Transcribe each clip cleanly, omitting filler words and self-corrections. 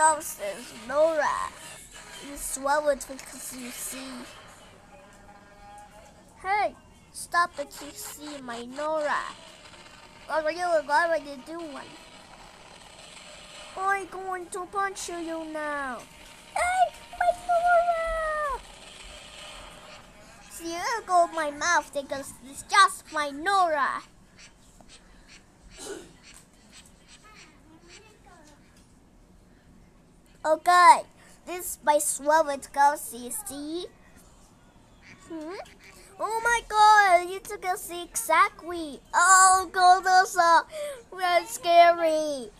ghost is Nora. You swallow it because you see. Hey, stop it, you see my Nora. What are you doing? I'm going to punch you now. Hey, my Nora! See, you go my mouth because it's just my Nora. Okay, this is my swallowed ghost, you see? Oh my god, you took a see exactly. Oh god, that's very scary.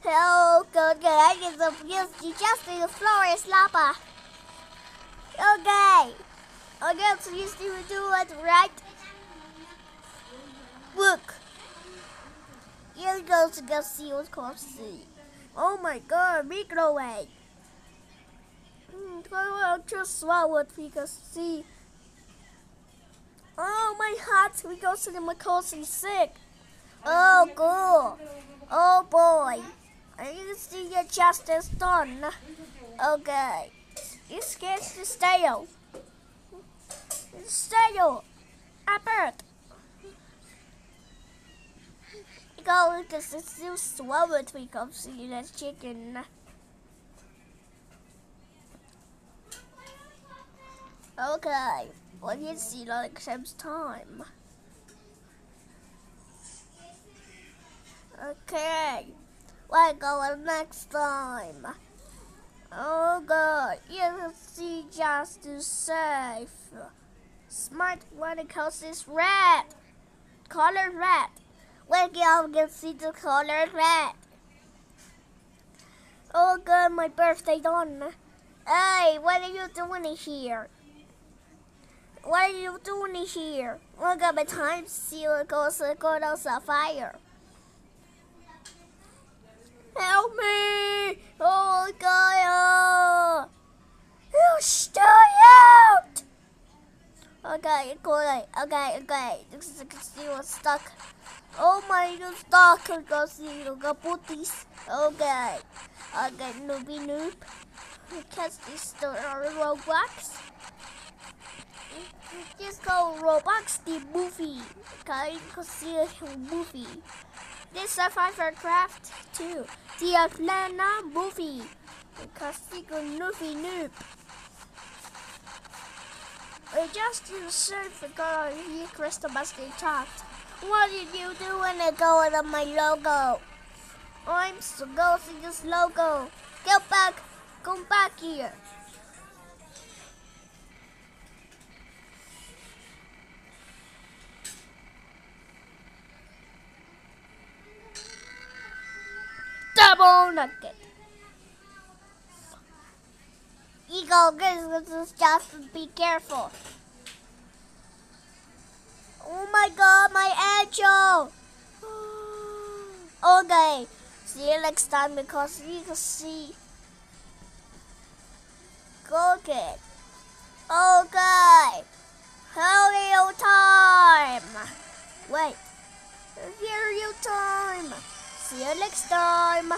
Oh god, I get the you just in the floor is lava. Okay. Okay, so you still do it right. Look. Here goes to go see what's called see. Oh my god, microwave. I'll just swallow it because see. Oh my heart, we go to the Macosi sick. Oh cool. Oh boy. I can see your justice done. Okay. You scared to stale. Stale. A bird. Go because it's still swallowed we go see that chicken. Okay. Well, you see like same time. Okay. We're going next time. Oh god, you can see just to safe. Smart one because it's red. Color red. We can see the color red. Oh god, my birthday done. Hey, what are you doing here? What are you doing here? Look at my time seal goes on fire. Help me! Oh God! You stay out! Okay, good. Okay. This is still stuck. Oh my, you're stuck. You got put this. Okay, noob. Catch this Roblox. Just go Roblox the movie. Okay, because see a movie. This Survivor Craft 2. The Atlanta movie. Because see a movie noob. We just do the surf because you crystal basket chat. What did you do when I go on my logo? I'm so ghosting this logo. Come back here. Double nugget. Eagle, just be careful. Oh my god, my angel. Okay, see you next time because you can see. Go get. Okay, hurry your time. Wait, here your time. See you next time.